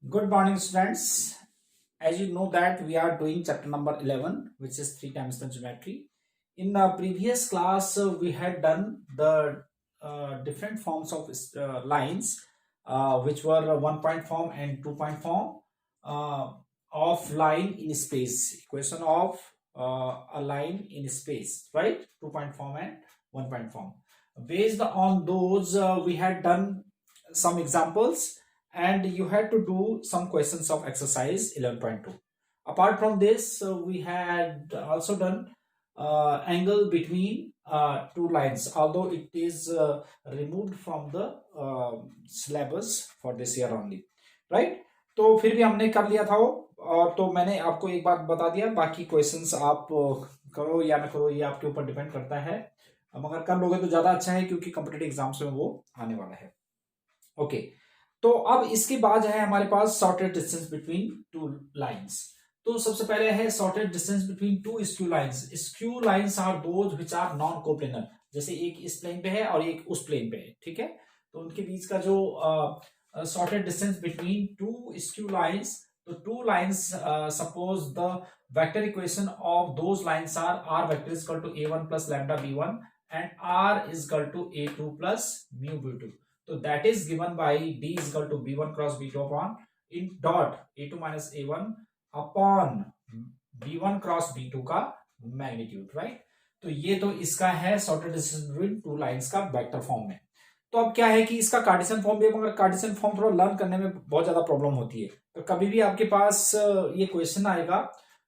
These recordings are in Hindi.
Good morning, students. As you know that we are doing chapter number 11, which is three-dimensional geometry. In previous class, we had done the different forms of lines, which were one-point form and two-point form uh, of line in space. Equation of a line in space, right? Two-point form and one-point form. Based on those, we had done some examples and you had to do some questions of exercise 11.2. Apart from this, we had also done angle between two lines, although it is removed from the syllabus for this year only, right? तो फिर भी हमने कर लिया था वो, और तो मैंने आपको एक बात बता दिया, बाकी क्वेश्चंस आप करो या ना करो ये आपके ऊपर डिपेंड करता है, मगर कर लोगे तो ज्यादा अच्छा है क्योंकि कॉम्पिटिटिव एग्जाम्स में वो आने वाला है। ओके, तो अब इसके बाद है हमारे पास shortest distance between two lines. तो सबसे पहले है shortest distance between two skew lines. Skew lines are those which are non coplanar, जैसे एक इस प्लेन पे है और एक उस प्लेन पे है, ठीक है। तो उनके बीच का जो shortest distance between two skew lines, तो two lines suppose the vector equation of those lines are r vector is equal to a1 plus lambda b1 and r is equal to a2 plus mu b2। तो that is given by d is equal to b1 cross b2 upon in dot a2 minus a1 upon b1 cross b2 का मैग्नीट्यूड, राइट। तो ये तो इसका है shortest distance between two lines का वेक्टर फॉर्म में। तो अब क्या है कि इसका कार्टेशियन फॉर्म भी, मगर कार्टेशियन फॉर्म थोड़ा लर्न करने में बहुत ज्यादा प्रॉब्लम होती है। तो कभी भी आपके पास ये क्वेश्चन आएगा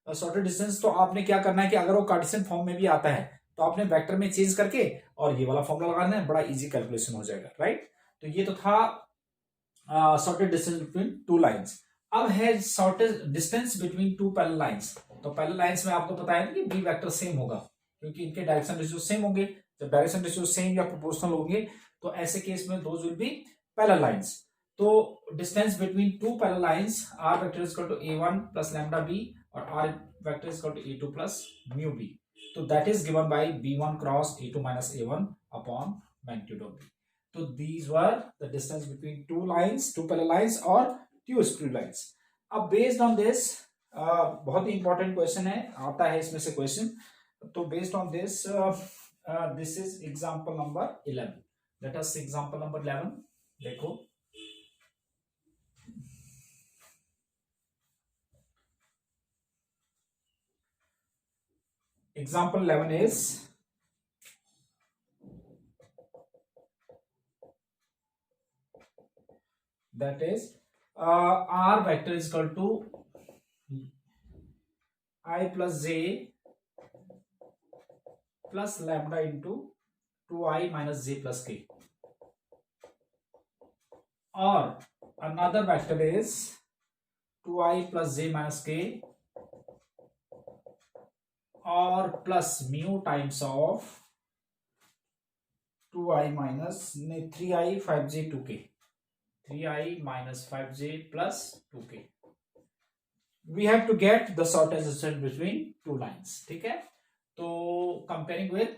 शॉर्टेस्ट डिस्टेंस, तो आपने क्या करना है कि अगर वो कार्टेशियन फॉर्म में भी आता है तो आपने वेक्टर में चेंज करके और ये वाला फॉर्मूला लगाना है, बड़ा इजी कैलकुलेशन हो जाएगा, राइट। तो ये तो था shortest distance between two lines. अब है shortest distance between two parallel lines. तो पैरेलल लाइंस में आपको पता है कि बी वेक्टर सेम होगा क्योंकि इनके डायरेक्शन रेशियो सेम होंगे। जब डायरेक्शन रेशियो सेम या प्रोपोर्शनल होंगे तो ऐसे केस में those will be parallel lines. तो distance between two parallel lines are vector is equal to a1 plus lambda b और are vector is equal to a2 plus mu b। तो that is given by b1 cross a2 minus a1 upon magnitude of b। So these were the distance between two lines, two parallel lines or two screw lines. अब based on this, बहुत ही important question है, आता है इसमें से question। तो based on this, this is example number 11. Let us see example number 11. देखो, example 11 is that is r vector is equal to I plus j plus lambda into 2i minus j plus k, or another vector is 2i plus j minus k or plus mu times of 2i minus 3i 5j 2k, 3i minus 5j plus 2k. We have to get the shortest distance between two lines, ठीक है। तो comparing with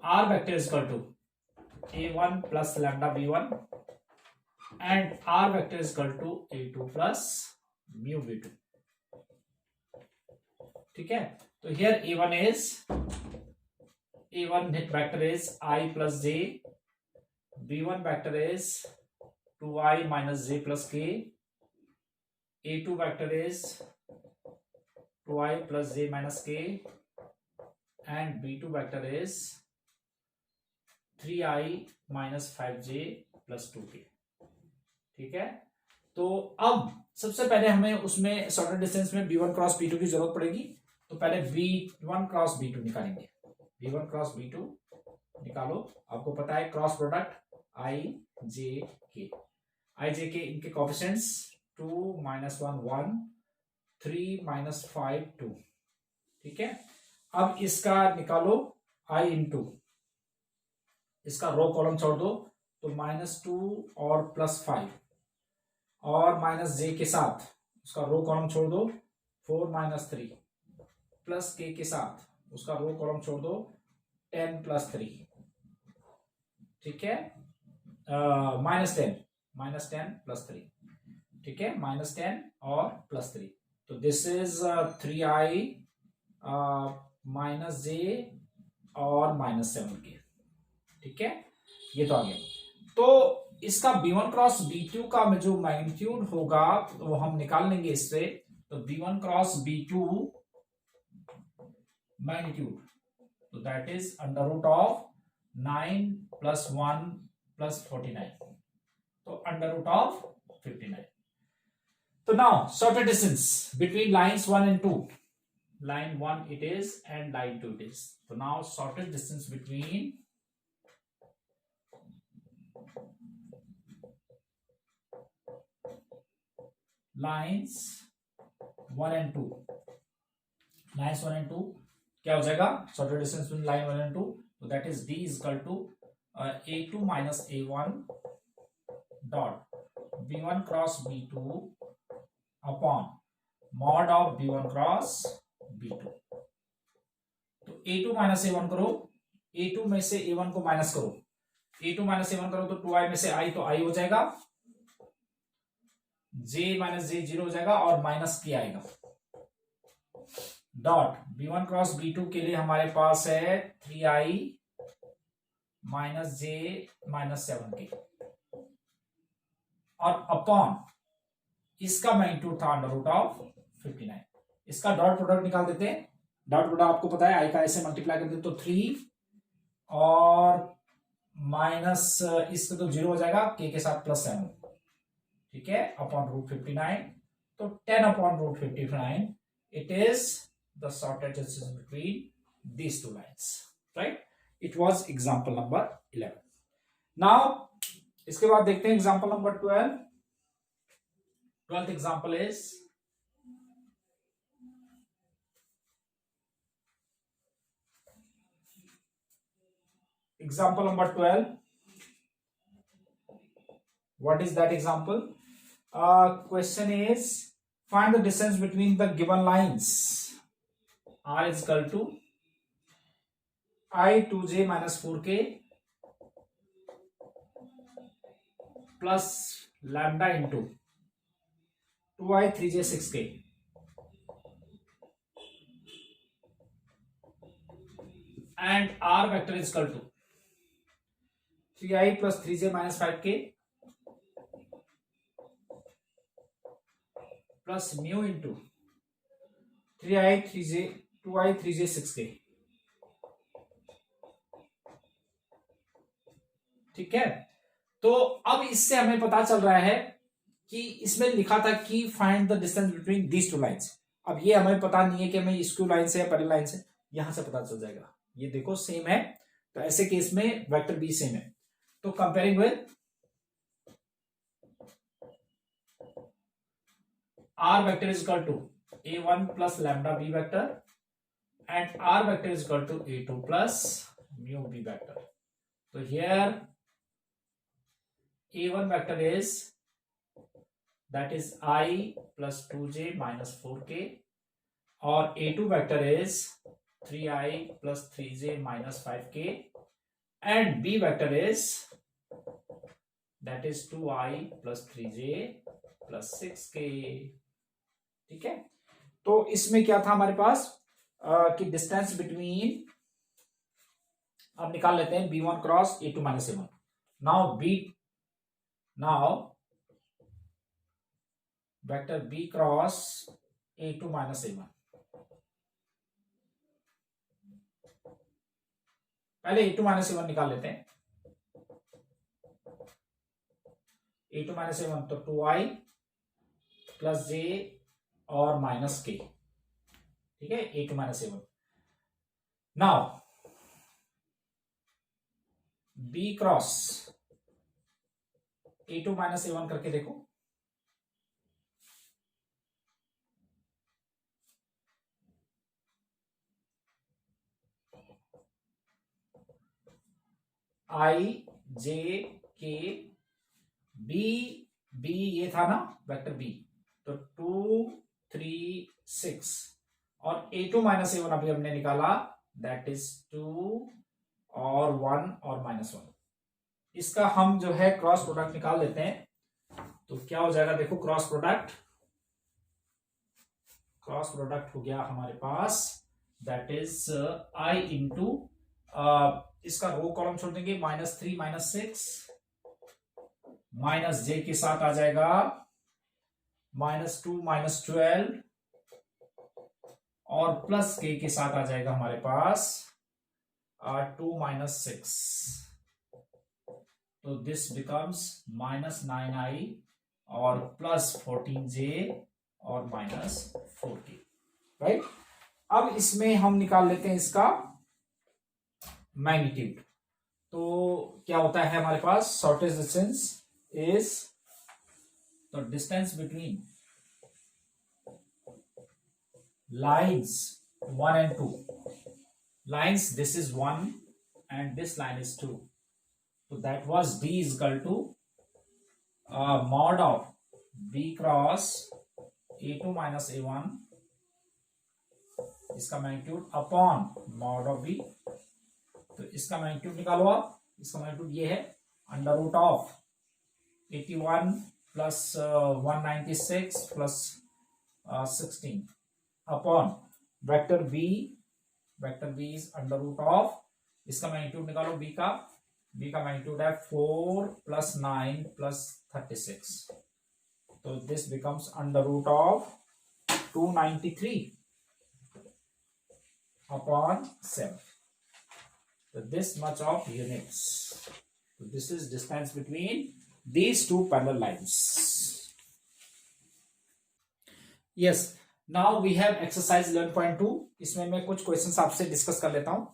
r vector is equal to a1 plus lambda b1 and r vector is equal to a2 plus mu b2, ठीक है। तो here a1 vector is I plus j, b1 vector is 2i minus j plus k, a2 vector is 2i plus j minus k and b2 vector is 3i minus 5j plus 2k, ठीक है। तो अब सबसे पहले हमें उसमें शॉर्टेस्ट डिस्टेंस में b1 क्रॉस b2 की जरूरत पड़ेगी। तो पहले b1 क्रॉस b2 निकालेंगे। b1 क्रॉस b2 निकालो। आपको पता है cross product i j k, i j k इनके कोएफिशिएंट्स 2 minus 1 1, 3 minus 5 2, ठीक है। अब इसका निकालो i इंटू, इसका रो कॉलम छोड़ दो तो -2 और +5 और माइनस जे के साथ उसका रो कॉलम छोड़ दो 4 - 3 प्लस के साथ उसका रो कॉलम छोड़ दो 10 + 3, ठीक है। -10 +3, ठीक है, -10 और +3, तो दिस इज 3i -j और -7k, ठीक है, ये तो आ गया। तो इसका b1 क्रॉस b2 का जो मैग्नीट्यूड होगा वो हम निकाल लेंगे इससे। तो b1 क्रॉस b2 मैग्नीट्यूड, तो दैट इज √9 + 1 + 49, तो √59। तो now sorted distance between lines 1 and 2, line 1 it is and line 2 it is, so now sorted distance between lines 1 and 2, lines 1 and 2 क्या हो जाएगा, sorted distance between line 1 and 2, so that is d is equal to a2 minus a1 dot b1 cross b2 upon mod of b1 cross b2। तो a2 माइनस a1 करो, a2 में से a1 को माइनस करो, a2 माइनस a1 करो तो 2i में से i, तो i हो जाएगा, j माइनस j 0 हो जाएगा और माइनस k आएगा, डॉट b1 क्रॉस b2 के लिए हमारे पास है 3i minus j minus 7k, और अपॉन इसका मैग्नीट्यूड था √59। इसका डॉट प्रोडक्ट निकाल देते हैं, डॉट प्रोडक्ट आपको पता है i का ऐसे मल्टीप्लाई कर देते तो 3 और माइनस इसका तो 0 हो जाएगा, k के साथ +7, ठीक है, अपॉन √59, तो 10 upon √59 it is the sorted distance between these two lines, right? It was example number 11. Now इसके बाद देखते हैं example number 12. 12th example is example number 12. What is that example? Question is find the distance between the given lines. R is equal to I 2j minus 4k plus lambda into 2i 3j 6k, and R vector is equal to 3i plus 3j minus 5k plus mu into 3i 3j 2i 3j 6k, ठीक है। तो अब इससे हमें पता चल रहा है कि इसमें लिखा था कि find the distance between these two lines. अब ये हमें पता नहीं है कि हमें स्क्यू लाइन से या पैरेलल लाइन से, यहां से पता चल जाएगा, ये देखो सेम है, तो ऐसे केस में वेक्टर बी सेम है। तो comparing with R vector is equal to A1 plus lambda B vector and R vector is equal to A2 plus mu B vector. So here A1 vector is, that is I plus 2j minus 4k, or A2 vector is 3i plus 3j minus 5k, and B vector is, that is 2i plus 3j plus 6k, ठीक है। तो इसमें क्या था हमारे पास कि डिस्टेंस बिटवीन, अब निकाल लेते हैं b1 cross a2 minus a1। Now vector b cross a2 minus a1, पहले a2 माइनस a1 निकाल लेते हैं। a2 माइनस a1 तो 2i प्लस j और माइनस k, ठीक है, a2 minus a1। Now b cross a2 minus a1 करके देखो, i j k b ये था ना वेक्टर b, तो 2 3 6, और a2 माइनस a1 अभी हमने निकाला, दैट इज 2 और 1 और -1, इसका हम जो है क्रॉस प्रोडक्ट निकाल लेते हैं। तो क्या हो जाएगा, देखो क्रॉस प्रोडक्ट हो गया हमारे पास, दैट इज आई इंटू, इसका रो कॉलम छोड़ देंगे, -3 -6 माइनस जे के साथ आ जाएगा -2 -12 और प्लस के साथ आ जाएगा हमारे पास 2 -6। तो दिस बिकम्स -9i और +14j और -4k, राइट। अब इसमें हम निकाल लेते हैं इसका मैग्नीट्यूड। तो क्या होता है हमारे पास, शॉर्टेज डिस्टेंस इज, तो distance between lines 1 and 2, lines this is 1 and this line is 2, so that was d is equal to mod of b cross a2 minus a1, इसका magnitude upon mod of b। तो इसका मैग्नीट्यूड निकालो आप, इसका मैग्नीट्यूड ये है √of 81 plus 196 plus 16 upon vector b is √of, इसका मैग्नीट्यूड निकालो b का मैग्नीट्यूड है 4 प्लस 9 प्लस 36, तो this becomes √of 293 upon 7. So this much of units. So this is distance between these two parallel lines. Yes. Now we have exercise 11.2. इसमें मैं कुछ क्वेश्चंस आपसे डिस्कस कर लेता हूं।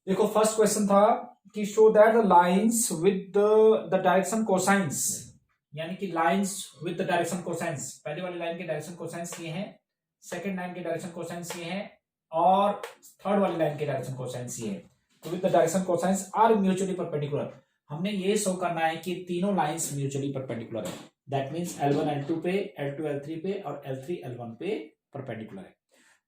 देखो फर्स्ट क्वेश्चन था कि show that the lines with the direction cosines, यानी कि lines with the direction cosines, पहले वाली लाइन के डायरेक्शन कोसाइंस ये हैं, सेकंड लाइन के डायरेक्शन कोसाइंस ये हैं और थर्ड वाली लाइन के डायरेक्शन कोसाइंस ये है। तो with the direction cosines are mutually perpendicular, हमने ये शो करना है कि तीनों लाइंस म्यूचुअली परपेंडिकुलर है। दैट मींस L1 L2 पे, L2 L3 पे और L3 L1 पे परपेंडिकुलर है।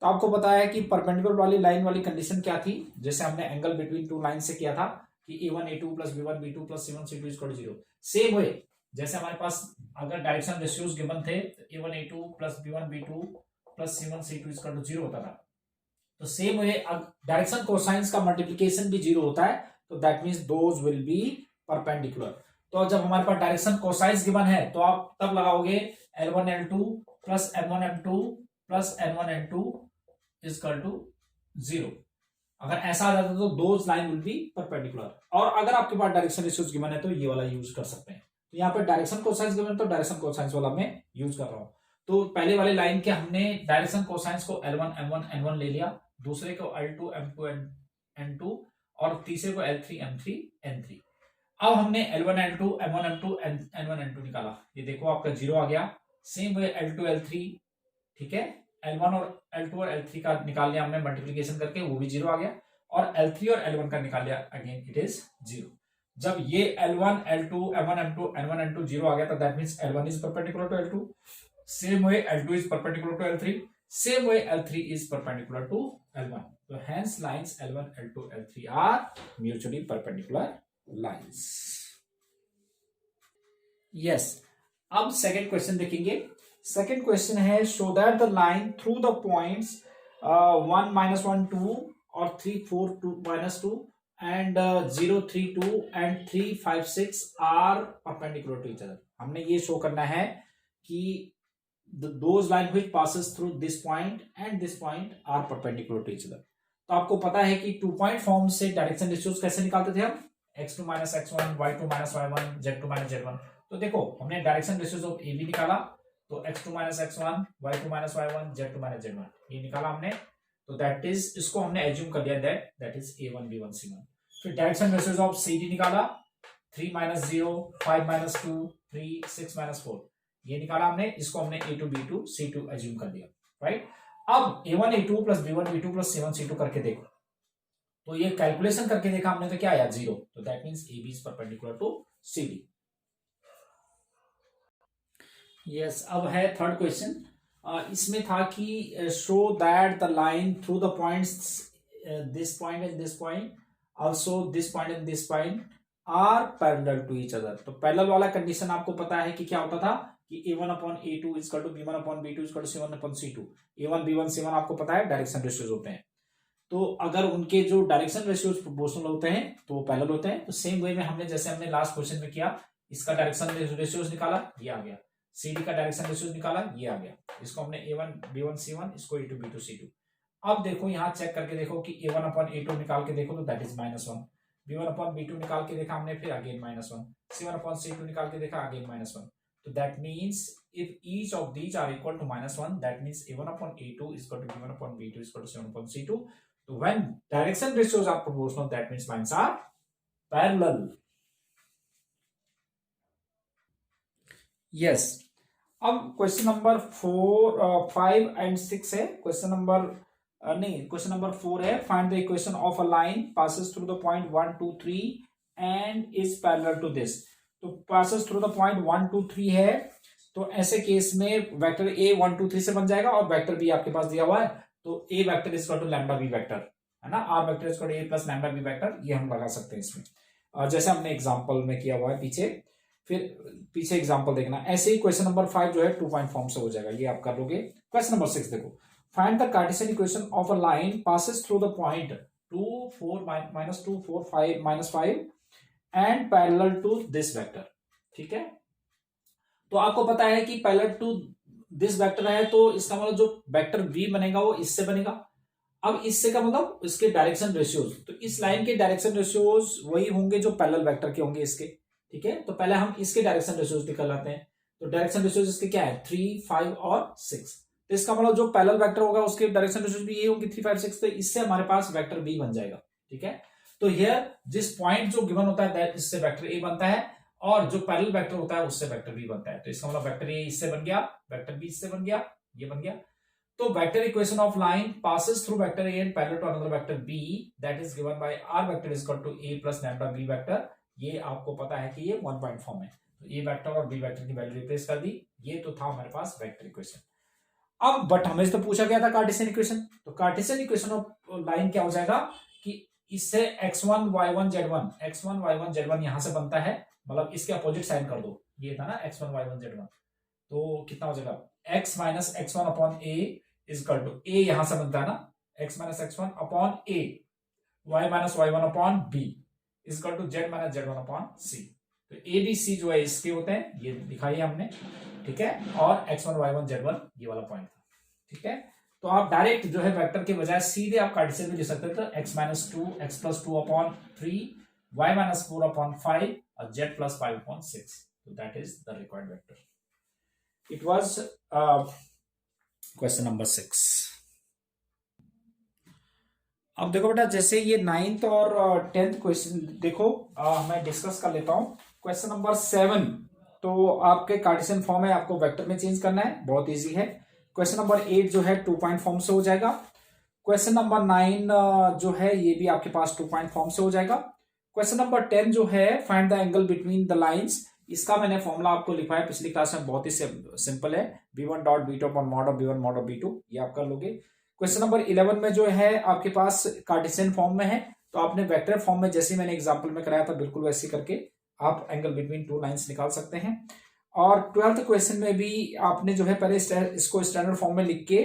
तो आपको पता है कि परपेंडिकुलर वाली लाइन वाली कंडीशन क्या थी, जैसे हमने एंगल बिटवीन टू लाइन से किया था कि A1 A2 plus B1 B2 plus C1 C2 equal to 0। Same way जैसे हमारे पास अगर डायरेक्शन रेशियोज गिवन थे तो A1 A2 plus B1 B2 plus C1 C2 equal to 0 होता था। तो सेम वे डायरेक्शन कोसाइंस का मल्टीप्लिकेशन भी 0 होता है, तो that means those will B perpendicular. तो जब हमारे पास डायरेक्शन कोसाइंस गिवन है तो आप तब लगाओगे L1 L2 plus M1 M2 plus N1 N2 equal to 0। अगर ऐसा आ जाता तो those line will be perpendicular. और अगर आपके पास डायरेक्शन रेशियोज गिवन है तो ये वाला यूज कर सकते हैं। तो यहाँ पे डायरेक्शन कोसाइंस गिवन है तो डायरेक्शन कोसाइंस वाला मैं यूज कर रहा हूं। तो पहले वाले लाइन के हमने डायरेक्शन कोसाइंस को L1 M1 N1 ले लिया, दूसरे को L2 M2 N2 और तीसरे को L3 M3 N3। अब हमने L1 L2 M1 M2 N1 N2 निकाला, ये देखो आपका 0 आ गया। सेम वे L2 L3, ठीक है, L1 और L2 और L3 का निकाल लिया हमने मल्टीप्लिकेशन करके, वो भी 0 आ गया। और L3 और L1 का निकाल लिया, अगेन इट इज 0। जब ये L1 L2 M1 M2 N1 N2 0 आ गया तो that means L1 is perpendicular to L2, same way L2 is perpendicular to L3, same way L3 is perpendicular to L1. So hence lines L1 L2 L3 are mutually perpendicular lines. Yes. अब सेकेंड क्वेश्चन देखेंगे। सेकेंड क्वेश्चन है show that the line through the points 1 -1 2 और 3 4 2 -2 and 0 3 2 and 3 5 6 are perpendicular to each other। हमने ये शो करना है कि those line which passes through this point and this point are perpendicular to each other। तो आपको पता है कि 2 पॉइंट फॉर्म से डायरेक्शन रेशियोज कैसे निकालते थे हम, x2 - x1 y2 - y1 z2 - z1। तो देखो हमने डायरेक्शन रेशियोज ऑफ AB निकाला, तो x2 - x1 y2 - y1 z2 - z1 ये निकाला हमने। तो दैट इज, इसको हमने एज्यूम कर लिया that is A1 B1 C1। फिर डायरेक्शन रेशियोज ऑफ CD निकाला, 3 - 0 5 - 2 3 6 - 4 ये निकाला हमने, इसको हमने A2 B2 C2 एज्यूम कर दिया, राइट। अब A1 A2 plus B1 B2 plus C1 C2 करके देखो, तो ये कैलकुलेशन करके देखा हमने तो क्या आया 0। तो that means AB is perpendicular to CD। Yes, अब है थर्ड क्वेश्चन। इसमें था कि show that the line through the points this point and this point, also this point and this point are parallel to each other. तो पैरेलल वाला कंडीशन आपको पता है कि क्या होता था कि A1 upon A2 equal to B1 upon B2 equal to C1 upon C2। A1 B1 C1 आपको पता है डायरेक्शन रेशियोज होते हैं। तो अगर उनके जो डायरेक्शन रेशियोज प्रोपोर्शनल होते हैं तो वो पैरेलल होते हैं। तो सेम वे में हमने जैसे हमने लास्ट क्वेश्चन में किया, इसका डायरेक्शन रेशियोज निकाला, ये आ गया। CD का डायरेक्शन रेशियोज निकाला, ये आ गया। इसको हमने A1 B1 C1, इसको A2 B2 C2। अब देखो यहाँ चेक करके देखो कि A1 अपॉन A2 निकाल के देखो तो that is -1। B1 upon B2 निकाल के देखा हमने, फिर अगेन -1। C1 अपॉन C2 निकाल के देखा, अगेन -1। तो that means if each of these are equal to -1, that means A1 upon A2 is equal to B1 upon B2 is equal to C1 upon C2. So when direction ratios are proportional, that means lines are parallel. Yes. अब क्वेश्चन नंबर 4, 5 एंड 6 है। क्वेश्चन नंबर नहीं, क्वेश्चन नंबर 4 है, find the equation of a line passes through the point 1 2 3 and is parallel to this. तो पासेस थ्रू द पॉइंट 1 2 3 है, तो ऐसे केस में वेक्टर A 1 2 3 से बन जाएगा और वेक्टर B आपके पास दिया हुआ है, तो A vector is equal to lambda B vector, है ना। R vector is equal to A plus lambda B vector, ये हम लगा सकते हैं इसमें, जैसे हमने एग्जांपल में किया हुआ है पीछे। फिर पीछे एग्जांपल देखना। ऐसे ही क्वेश्चन नंबर 5 जो है 2 पॉइंट फॉर्म से हो जाएगा, ये आप कर लोगे। क्वेश्चन नंबर 6 देखो, find the cartesian equation of a line passes through the point 2 4 -2 4 5 -5 and parallel to this vector. ठीक है, तो आपको पता है कि पैरेलल टू दिस वेक्टर है, तो इसका मतलब जो वेक्टर V बनेगा वो इससे बनेगा। अब इससे का मतलब इसके डायरेक्शन रेशियोज, तो इस लाइन के डायरेक्शन रेशियोज वही होंगे जो पैरेलल वेक्टर के होंगे इसके। ठीक है, तो पहले हम इसके डायरेक्शन रेशियोज निकल आते हैं। तो डायरेक्शन रेशियोज इसके क्या है, 3 5 और 6। तो इसका मतलब जो पैरेलल वेक्टर होगा उसके डायरेक्शन रेशियोज भी ये होंगे 3 5 6। तो इससे हमारे पास वेक्टर B बन जाएगा। ठीक है, तो हियर जिस पॉइंट जो गिवन होता है इससे वेक्टर A बनता है, और जो पैरेलल वेक्टर होता है उससे वेक्टर B बनता है। तो इसका मतलब वेक्टर A इससे बन गया, वेक्टर B इससे बन गया, ये बन गया। तो vector equation of line passes through vector A and parallel to another vector B that is given by R vector is equal to A plus lambda B vector। ये आपको पता है कि ये 1 पॉइंट फॉर्म है। तो A वेक्टर और B वेक्टर की वैल्यू रिप्लेस कर दी, ये तो था हमारे पास वेक्टर इक्वेशन। अब बट हमें तो पूछा गया था कार्टेशियन इक्वेशन, तो कार्टेशियन इक्वेशन ऑफ लाइन क्या हो जाएगा कि इससे x1 y1 z1 x1 y1 z1 यहां से बनता है, मतलब इसके अपोजिट साइन कर दो, ये था ना x1 y1 z1। तो कितना हो जाएगा, x minus x1 upon a is equal to a, यहां से बनता है ना x minus x1 upon a, y minus y1 upon b is equal to z minus z1 upon c। तो a b c जो है इसके होते हैं, ये दिखाई हमने। ठीक है, और x1 y1 z1 ये वाला पॉइंट था। ठीक है, तो आप डायरेक्ट जो है वेक्टर के बजाय सीधे आप कार्टेशियन में लिख सकते थे, तो x minus 2 x plus 2 upon 3 y minus 4 upon 5 और z प्लस 5 अपॉन 6। तो that is the required vector. It was question number 6। अब देखो बेटा, जैसे ये 9th और 10th क्वेश्चन देखो, मैं डिस्कस कर लेता हूं। क्वेश्चन नंबर 7 तो आपके कार्टेशियन फॉर्म है, आपको वेक्टर में चेंज करना है, बहुत इजी है। क्वेश्चन नंबर 8 जो है 2 पॉइंट फॉर्म से हो जाएगा। क्वेश्चन नंबर 9 जो है ये भी आपके पास 2 पॉइंट फॉर्म से हो जाएगा। क्वेश्चन नंबर 10 जो है find the angle between the lines, इसका मैंने फॉर्मूला आपको लिखवाया पिछली क्लास में, बहुत ही सिंपल है, b1 dot b2 upon mod of b1 mod of b2, ये आप कर लोगे। क्वेश्चन नंबर 11 में जो है आपके पास कार्टेशियन फॉर्म में है, तो आपने वेक्टर फॉर्म में जैसे मैंने एग्जांपल में कराया था बिल्कुल वैसे करके आप एंगल बिटवीन 2 लाइंस निकाल सकते हैं। और 12th क्वेश्चन में भी आपने जो है पहले इसको स्टैंडर्ड फॉर्म में लिख के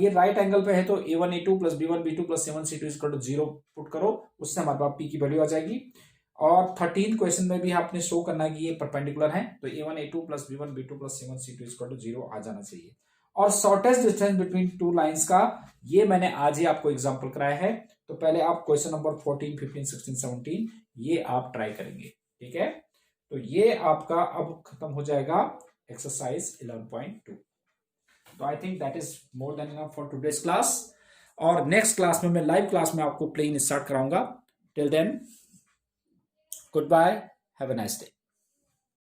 ये राइट एंगल पे है, तो a1 a2 plus b1 b2 plus c1 c2 equal to 0 put करो, उससे हमारे पास p की वैल्यू आ जाएगी। और 13th क्वेश्चन में भी आपने शो करना है कि ये परपेंडिकुलर है, तो a1 a2 plus b1 b2 plus c1 c2 equal to 0 आ जाना चाहिए। और शॉर्टेस्ट डिस्टेंस बिटवीन 2 लाइंस का ये मैंने आज ही आपको एग्जांपल कराया है, तो पहले आप क्वेश्चन नंबर 14 15 16 17 ये आप ट्राई करेंगे। ठीक है, तो ये आपका अब खत्म हो जाएगा एक्सरसाइज 11.2। तो I think that is more than enough for today's class, और नेक्स्ट क्लास में मैं लाइव क्लास में आपको प्लेइंग स्टार्ट कराऊंगा। Till then good bye, have a nice day.